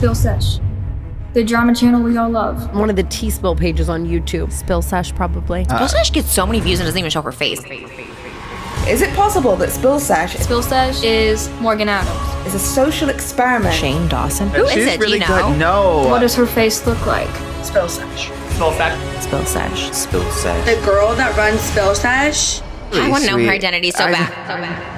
Spill Sesh, the drama channel we all love. One of the T-Spill pages on YouTube. Spill Sesh, probably. Spill Sesh gets so many views and doesn't even show her face. Is it possible that Spill Sesh is Morgan Adams. is a social experiment? Shane Dawson. Who is it? Really Do you know? good. No. What does her face look like? Spill Sesh. Spill Sesh. Spill Sesh. The girl that runs Spill Sesh. I want to know Sweet. her identity so bad.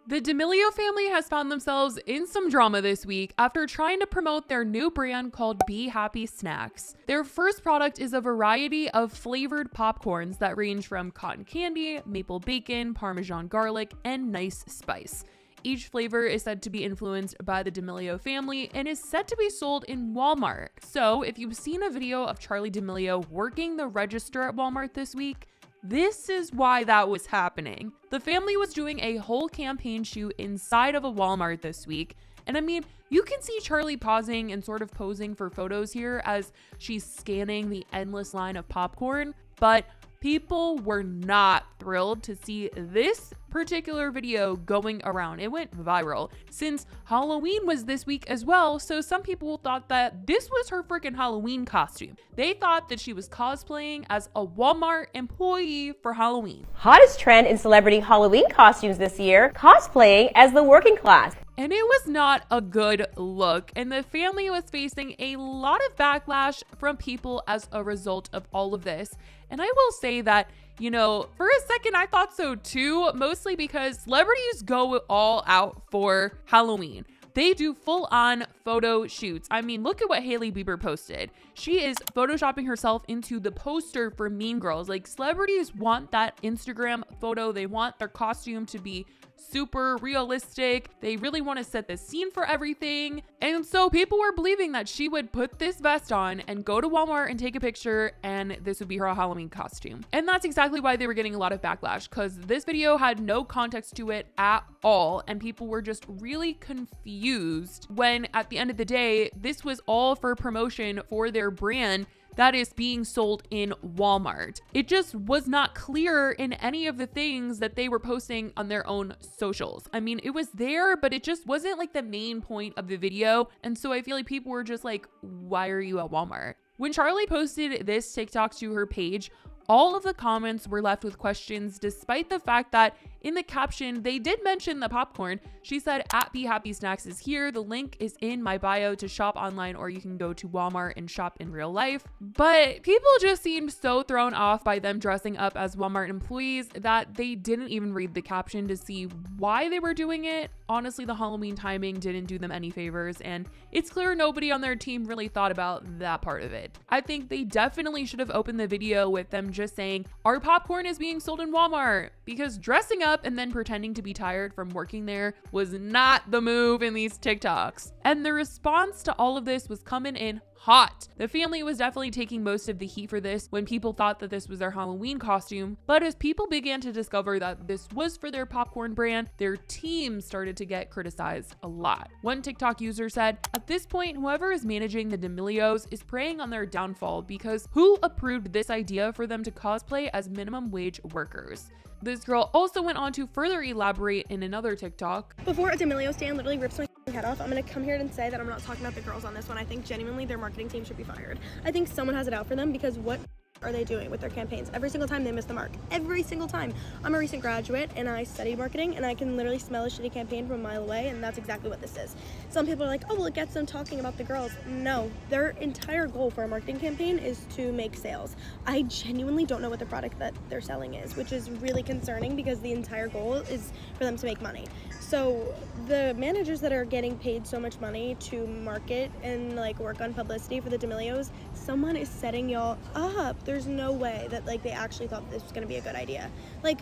The Demilio family has found themselves in some drama this week after trying to promote their new brand called Be Happy Snacks. Their first product is a variety of flavored popcorns that range from cotton candy, maple bacon, Parmesan garlic, and nice spice. Each flavor is said to be influenced by the Demilio family and is set to be sold in Walmart. So if you've seen a video of Charli D'Amelio working the register at Walmart this week, this is why that was happening. The family was doing a whole campaign shoot inside of a Walmart this week. And I mean, you can see Charli pausing and sort of posing for photos here as she's scanning the endless line of popcorn, but people were not thrilled to see this particular video going around. It went viral since Halloween was this week as well, so some people thought that this was her freaking Halloween costume. They thought that she was cosplaying as a Walmart employee for Halloween. Hottest trend in celebrity Halloween costumes this year, cosplaying as the working class. And it was not a good look, and the family was facing a lot of backlash from people as a result of all of this. And I will say that, you know, for a second I thought so too, mostly because celebrities go all out for Halloween. They do full-on photo shoots. I mean, look at what Hailey Bieber posted. She is photoshopping herself into the poster for Mean Girls. Like, celebrities want that Instagram photo. They want their costume to be super realistic. They really want to set the scene for everything. And so people were believing that she would put this vest on and go to Walmart and take a picture, and this would be her Halloween costume. And that's exactly why they were getting a lot of backlash, because this video had no context to it at all, and people were just really confused when at the end of the day, this was all for promotion for their brand that is being sold in Walmart. It just was not clear in any of the things that they were posting on their own socials. I mean, it was there, but it just wasn't like the main point of the video. And so I feel like people were just like, why are you at Walmart? When Charli posted this TikTok to her page, all of the comments were left with questions, despite the fact that in the caption, they did mention the popcorn. She said, @Be Happy Snacks is here. The link is in my bio to shop online, or you can go to Walmart and shop in real life. But people just seemed so thrown off by them dressing up as Walmart employees that they didn't even read the caption to see why they were doing it. Honestly, the Halloween timing didn't do them any favors, and it's clear nobody on their team really thought about that part of it. I think they definitely should have opened the video with them just saying, our popcorn is being sold in Walmart, because dressing up and then pretending to be tired from working there was not the move in these TikToks. And the response to all of this was coming in hot. The family was definitely taking most of the heat for this when people thought that this was their Halloween costume. But as people began to discover that this was for their popcorn brand, their team started to get criticized a lot. One TikTok user said, at this point, whoever is managing the Demilios is preying on their downfall, because who approved this idea for them to cosplay as minimum wage workers? This girl also went on to further elaborate in another TikTok. Before a Demilio stand literally rips my head off, I'm gonna come here and say that I'm not talking about the girls on this one. I think genuinely their marketing team should be fired. I think someone has it out for them, because what are they doing with their campaigns? Every single time they miss the mark. Every single time. I'm a recent graduate and I studied marketing, and I can literally smell a shitty campaign from a mile away, and that's exactly what this is. Some people are like, oh, well, it gets them talking about the girls. No, their entire goal for a marketing campaign is to make sales. I genuinely don't know what the product that they're selling is, which is really concerning, because the entire goal is for them to make money. So the managers that are getting paid so much money to market and like work on publicity for the Demilios, someone is setting y'all up. There's no way that like they actually thought this was going to be a good idea. Like,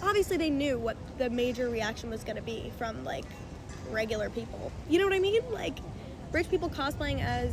obviously they knew what the major reaction was going to be from like regular people. You know what I mean? Like, rich people cosplaying as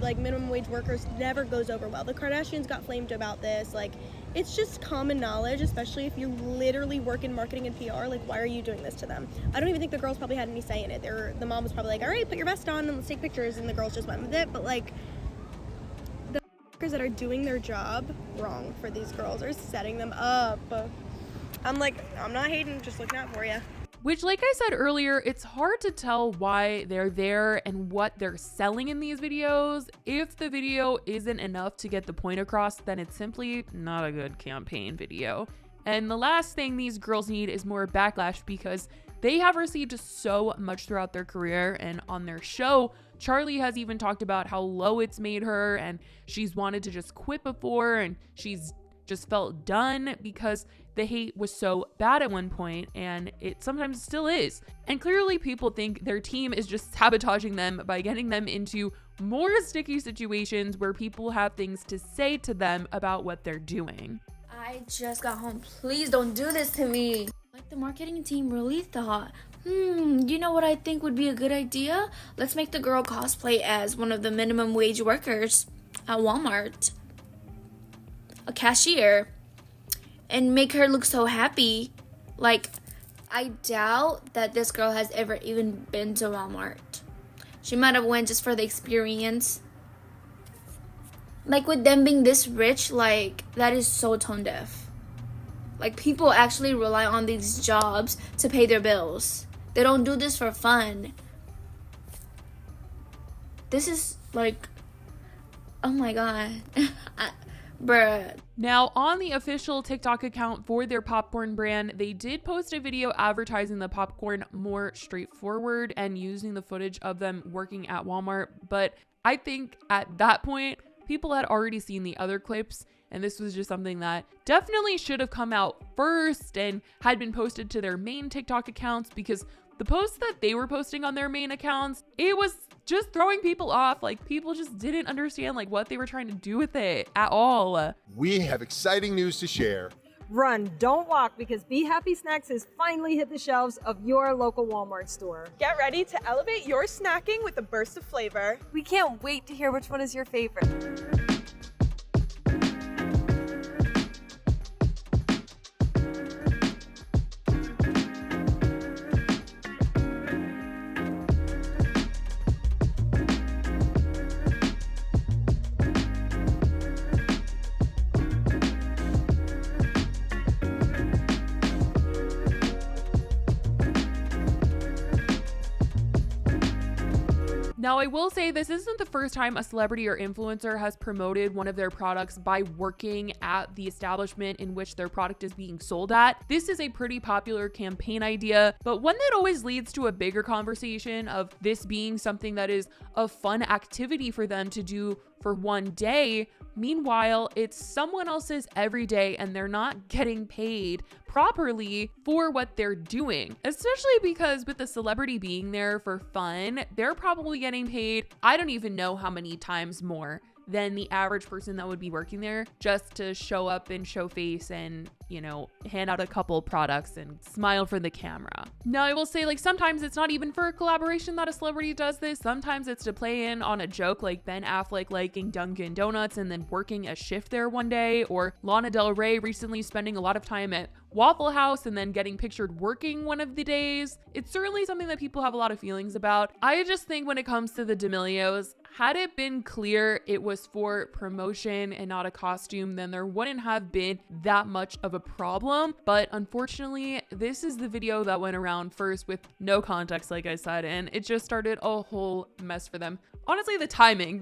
like minimum wage workers never goes over well. The Kardashians got flamed about this. Like, it's just common knowledge, especially if you literally work in marketing and PR. Like, why are you doing this to them? I don't even think the girls probably had any say in it. The mom was probably like, all right, put your vest on and let's take pictures, and the girls just went with it. But like, the that are doing their job wrong for these girls are setting them up. I'm like, I'm not hating, just looking out for you. Which, like I said earlier, it's hard to tell why they're there and what they're selling in these videos. If the video isn't enough to get the point across, then it's simply not a good campaign video. And the last thing these girls need is more backlash, because they have received so much throughout their career, and on their show, Charli has even talked about how low it's made her, and she's wanted to just quit before, and she's just felt done because the hate was so bad at one point, and it sometimes still is. And clearly people think their team is just sabotaging them by getting them into more sticky situations where people have things to say to them about what they're doing. I just got home. Please don't do this to me. Like the marketing team really thought, you know what I think would be a good idea? Let's make the girl cosplay as one of the minimum wage workers at Walmart, a cashier, and make her look so happy. Like, I doubt that this girl has ever even been to Walmart. She might have went just for the experience. Like, with them being this rich, like, that is so tone deaf. Like, people actually rely on these jobs to pay their bills. They don't do this for fun. This is like, oh my god. Bruh. Now, on the official TikTok account for their popcorn brand, they did post a video advertising the popcorn more straightforward and using the footage of them working at Walmart. But I think at that point, people had already seen the other clips, and this was just something that definitely should have come out first and had been posted to their main TikTok accounts, because the posts that they were posting on their main accounts, it was just throwing people off. Like, people just didn't understand like what they were trying to do with it at all. We have exciting news to share. Run, don't walk, because Be Happy Snacks has finally hit the shelves of your local Walmart store. Get ready to elevate your snacking with a burst of flavor. We can't wait to hear which one is your favorite. Now, I will say this isn't the first time a celebrity or influencer has promoted one of their products by working at the establishment in which their product is being sold at. This is a pretty popular campaign idea, but one that always leads to a bigger conversation of this being something that is a fun activity for them to do for one day. Meanwhile, it's someone else's every day, and they're not getting paid properly for what they're doing, especially because with the celebrity being there for fun, they're probably getting paid, I don't even know how many times more than the average person that would be working there just to show up and show face and, you know, hand out a couple products and smile for the camera. Now, I will say, like, sometimes it's not even for a collaboration that a celebrity does this. Sometimes it's to play in on a joke, like Ben Affleck liking Dunkin' Donuts and then working a shift there one day, or Lana Del Rey recently spending a lot of time at Waffle House and then getting pictured working one of the days. It's certainly something that people have a lot of feelings about. I just think when it comes to the Demilios, had it been clear it was for promotion and not a costume, then there wouldn't have been that much of a problem. But unfortunately, this is the video that went around first with no context, like I said, and it just started a whole mess for them. Honestly, the timing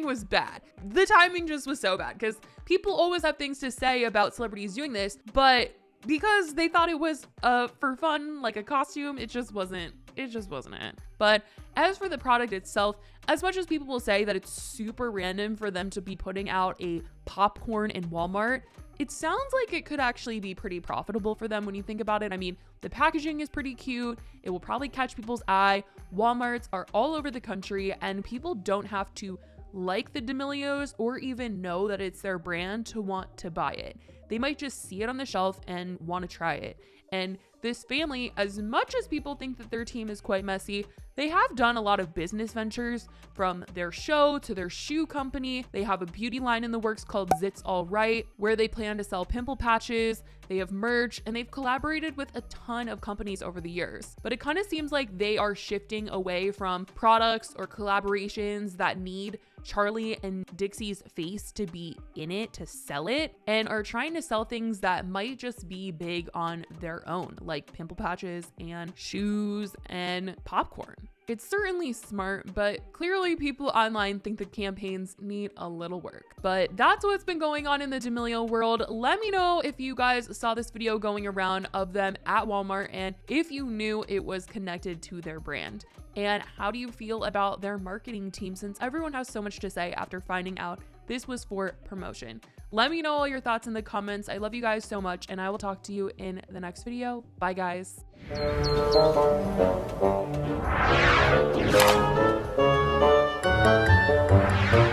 was bad. The timing just was so bad, because people always have things to say about celebrities doing this, but because they thought it was for fun, like a costume, it just wasn't it. But as for the product itself, as much as people will say that it's super random for them to be putting out a popcorn in Walmart, it sounds like it could actually be pretty profitable for them when you think about it. I mean, the packaging is pretty cute. It will probably catch people's eye. Walmarts are all over the country, and people don't have to like the Demilios or even know that it's their brand to want to buy it. They might just see it on the shelf and want to try it. And this family, as much as people think that their team is quite messy, they have done a lot of business ventures, from their show to their shoe company. They have a beauty line in the works called Zits All Right, where they plan to sell pimple patches. They have merch, and they've collaborated with a ton of companies over the years. But it kind of seems like they are shifting away from products or collaborations that need Charli and Dixie's face to be in it to sell it, and are trying to sell things that might just be big on their own, like pimple patches and shoes and popcorn. It's certainly smart, but clearly people online think the campaigns need a little work. But that's what's been going on in the Demilio world. Let me know if you guys saw this video going around of them at Walmart and if you knew it was connected to their brand. And how do you feel about their marketing team, since everyone has so much to say after finding out this was for promotion? Let me know all your thoughts in the comments. I love you guys so much, and I will talk to you in the next video. Bye, guys. Thank you.